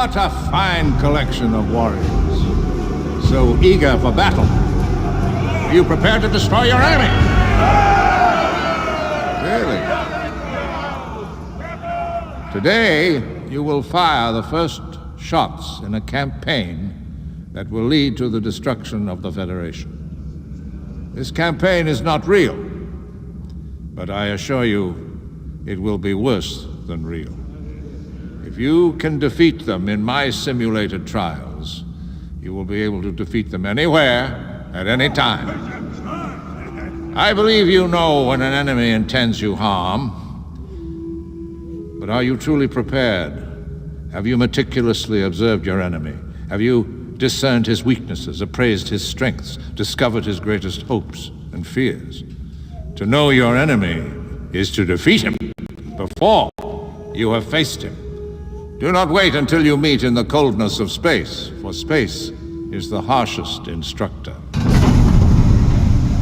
What a fine collection of warriors. So eager for battle. Are you prepared to destroy your enemy? Really? Today, you will fire the first shots in a campaign that will lead to the destruction of the Federation. This campaign is not real, but I assure you, it will be worse than real. If you can defeat them in my simulated trials, you will be able to defeat them anywhere, at any time. I believe you know when an enemy intends you harm, but are you truly prepared? Have you meticulously observed your enemy? Have you discerned his weaknesses, appraised his strengths, discovered his greatest hopes and fears? To know your enemy is to defeat him before you have faced him. Do not wait until you meet in the coldness of space, for space is the harshest instructor.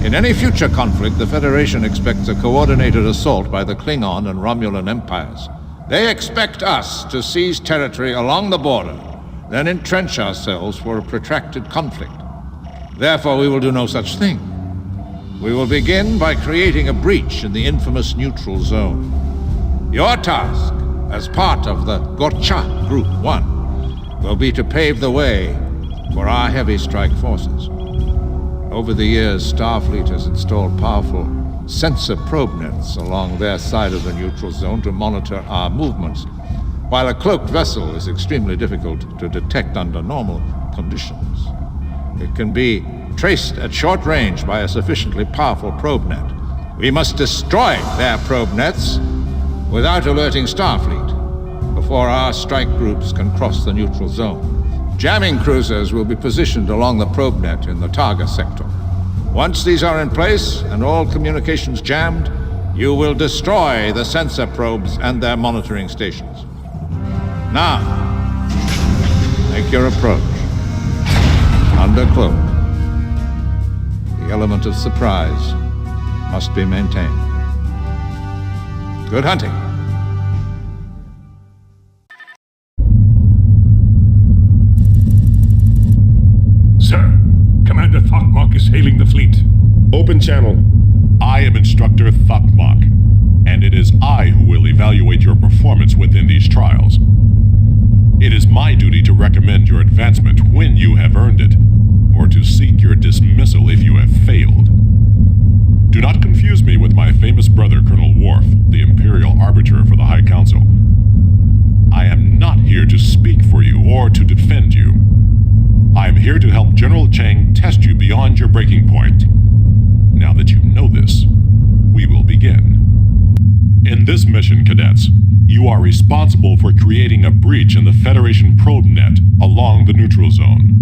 In any future conflict, the Federation expects a coordinated assault by the Klingon and Romulan empires. They expect us to seize territory along the border, then entrench ourselves for a protracted conflict. Therefore, we will do no such thing. We will begin by creating a breach in the infamous neutral zone. Your task, as part of the Gotcha Group 1, will be to pave the way for our heavy strike forces. Over the years, Starfleet has installed powerful sensor probe nets along their side of the neutral zone to monitor our movements, while a cloaked vessel is extremely difficult to detect under normal conditions. It can be traced at short range by a sufficiently powerful probe net. We must destroy their probe nets without alerting Starfleet before our strike groups can cross the neutral zone. Jamming cruisers will be positioned along the probe net in the Targa sector. Once these are in place and all communications jammed, you will destroy the sensor probes and their monitoring stations. Now, make your approach. Under cloak. The element of surprise must be maintained. Good hunting. Sir, Commander Thokmok is hailing the fleet. Open channel. I am Instructor Thokmok, and it is I who will evaluate your performance within these trials. It is my duty to recommend your advancement when you have earned it, or to seek your dismissal if you have failed. Do not confuse me with my famous brother, Colonel Worf, the Imperial Arbiter for the High Council. I am not here to speak for you or to defend you. I am here to help General Chang test you beyond your breaking point. Now that you know this, we will begin. In this mission, cadets, you are responsible for creating a breach in the Federation probe net along the neutral zone.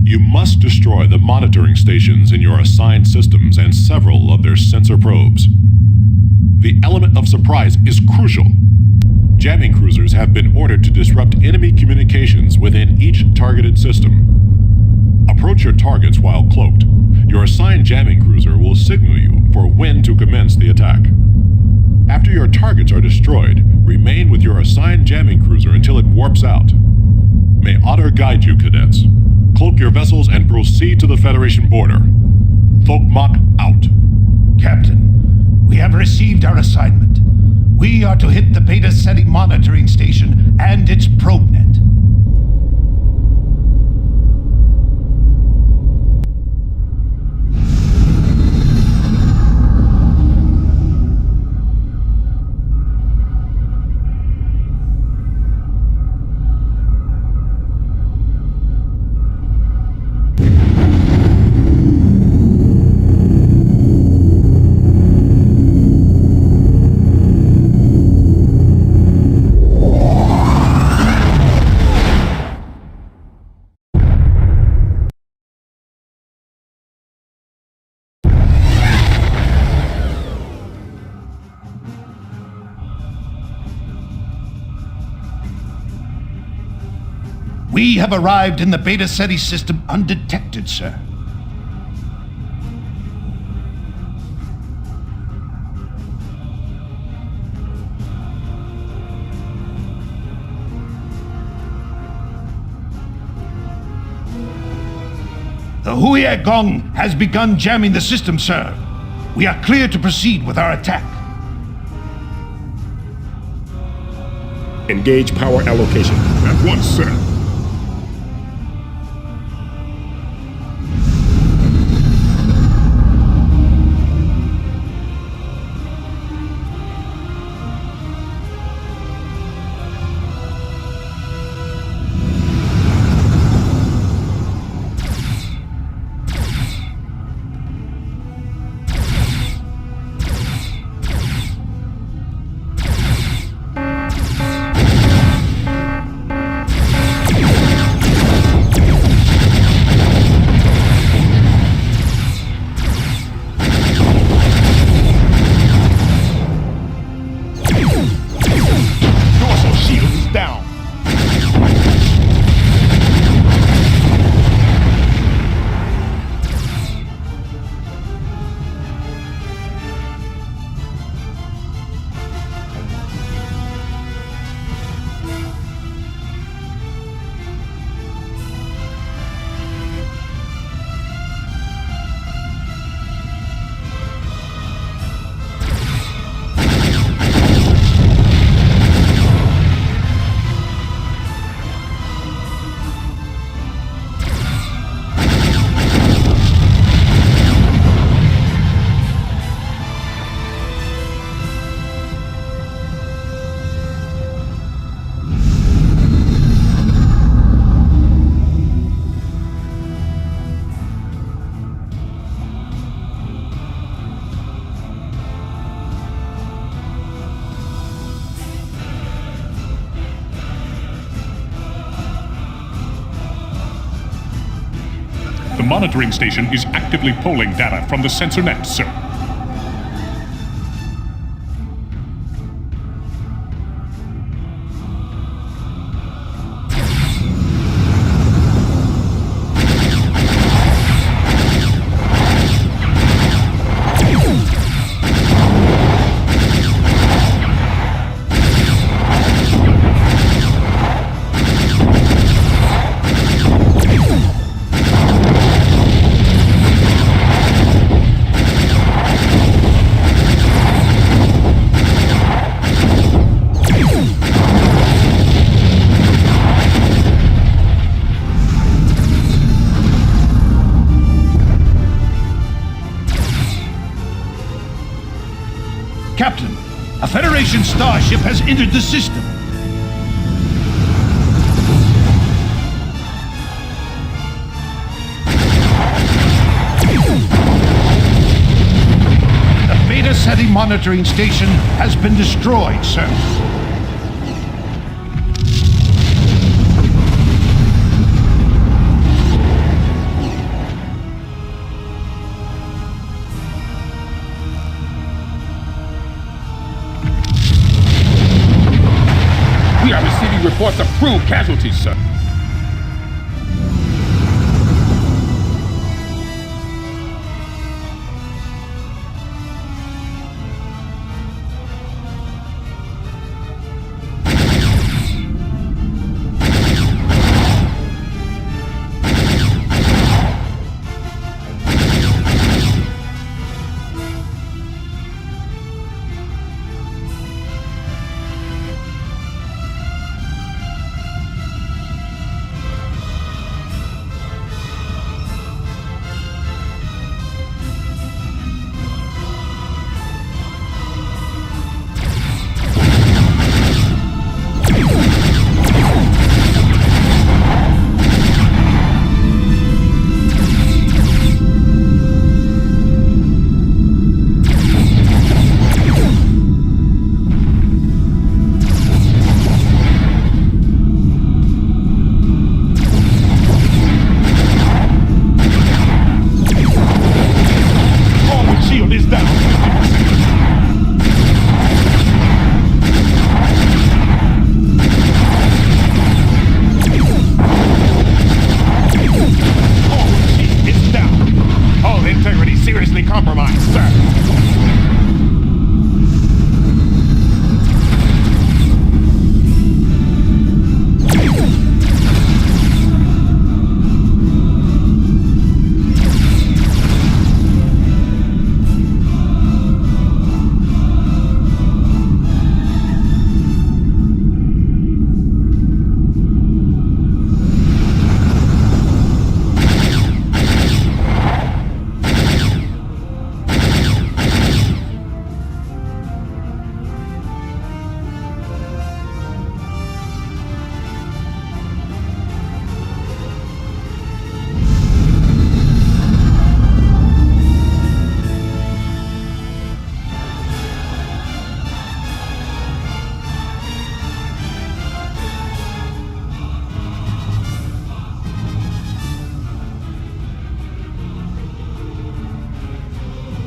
You must destroy the monitoring stations in your assigned systems and several of their sensor probes. The element of surprise is crucial. Jamming cruisers have been ordered to disrupt enemy communications within each targeted system. Approach your targets while cloaked. Your assigned jamming cruiser will signal you for when to commence the attack. After your targets are destroyed, remain with your assigned jamming cruiser until it warps out. May honor guide you, cadets. Cloak your vessels and proceed to the Federation border. Thokmok out. Captain, we have received our assignment. We are to hit the Beta Ceti monitoring station and its probe net. We have arrived in the Beta Ceti system undetected, sir. The Huye Gong has begun jamming the system, sir. We are clear to proceed with our attack. Engage power allocation. At once, sir. The monitoring station is actively polling data from the sensor net, sir. Captain, a Federation starship has entered the system. The Beta Ceti monitoring station has been destroyed, sir. We are receiving reports of crew casualties, sir.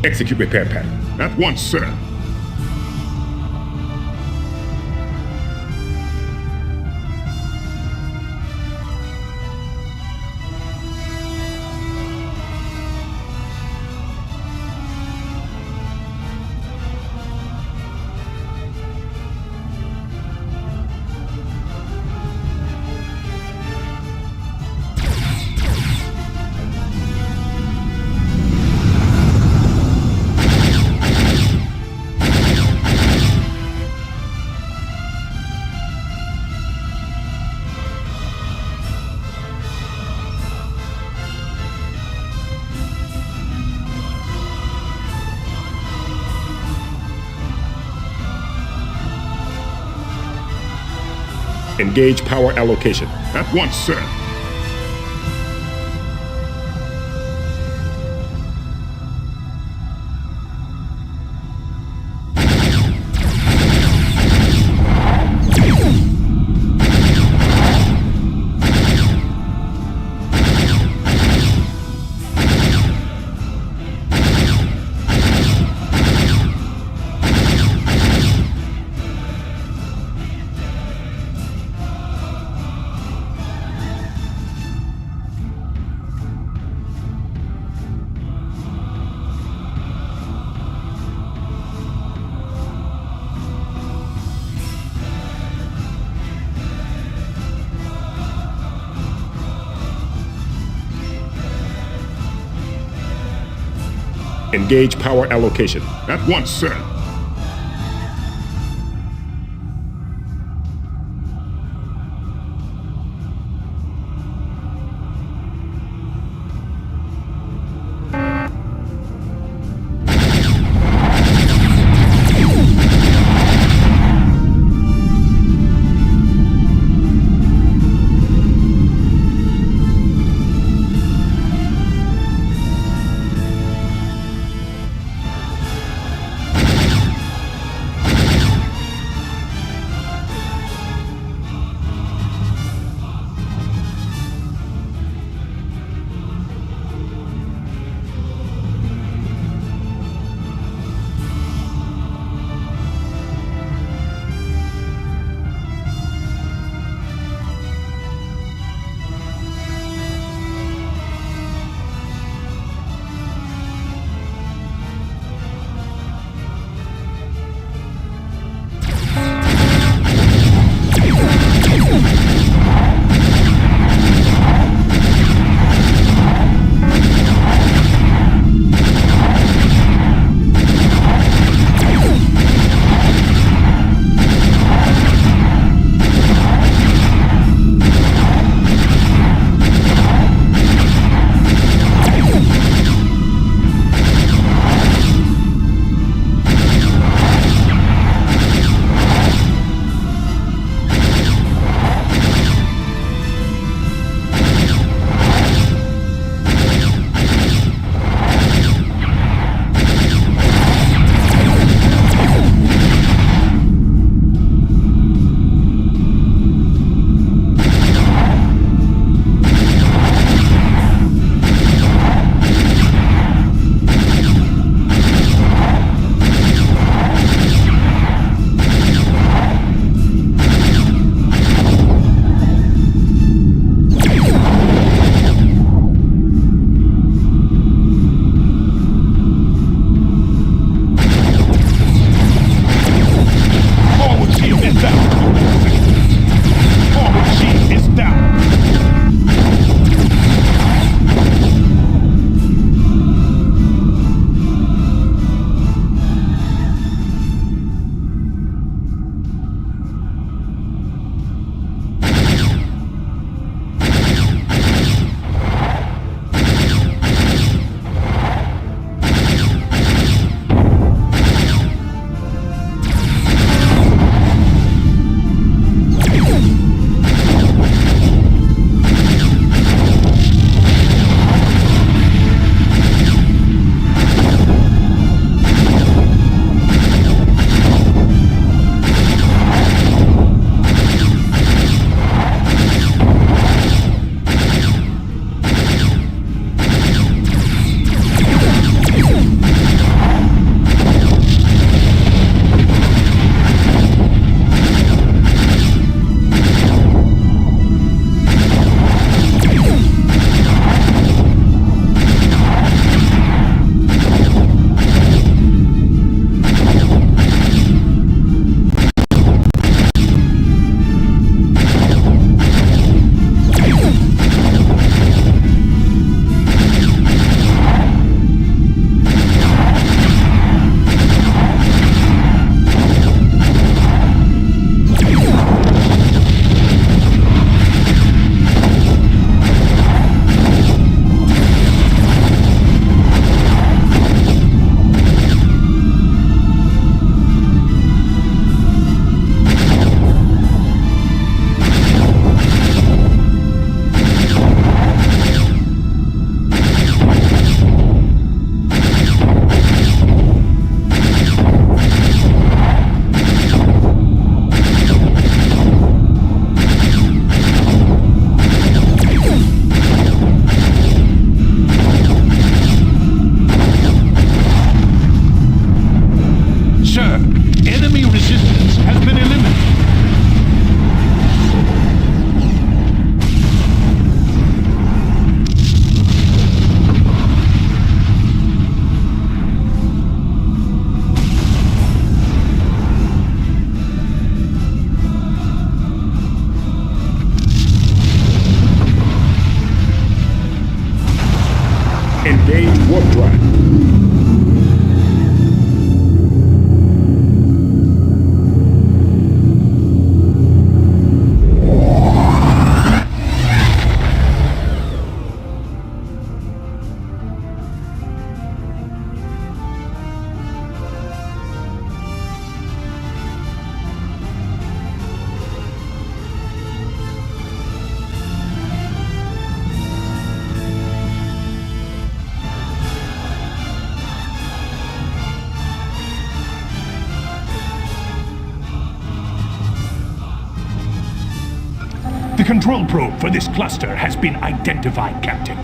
Execute repair pattern. At once, sir. Engage power allocation. At once, sir. Engage power allocation. At once, sir. control probe for this cluster has been identified, Captain.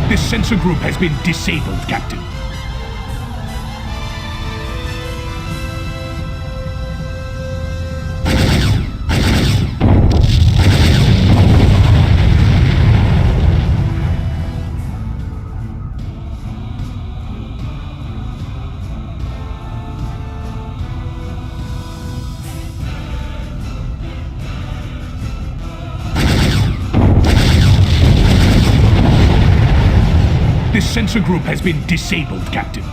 This sensor group has been disabled, Captain. This sensor group has been disabled, Captain.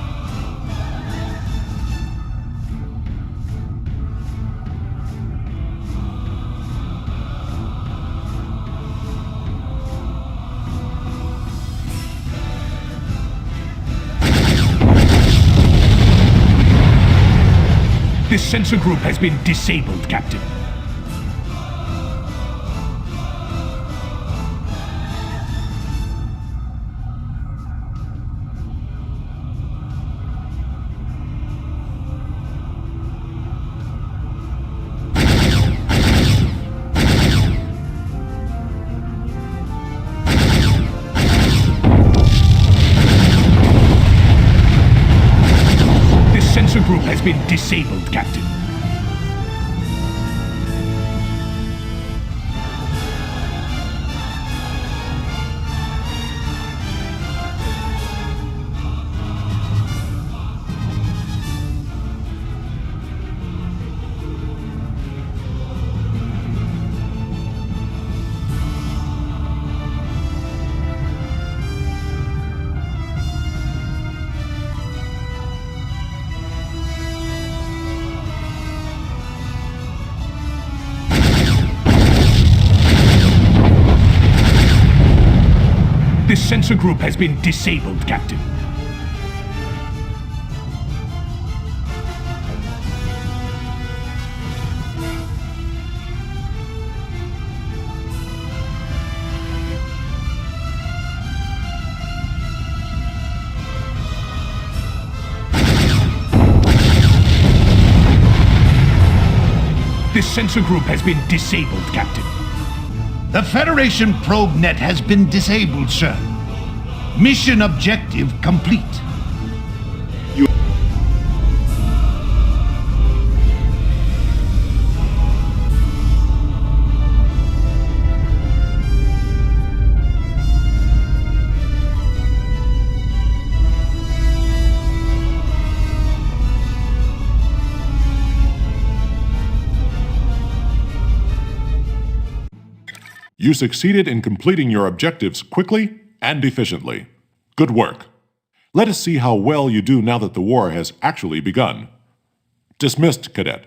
This sensor group has been disabled, Captain. Sensor group has been disabled, Captain. This sensor group has been disabled, Captain. This sensor group has been disabled, Captain. The Federation probe net has been disabled, sir. Mission objective complete. You succeeded in completing your objectives quickly and efficiently. Good work. Let us see how well you do now that the war has actually begun. Dismissed, Cadet.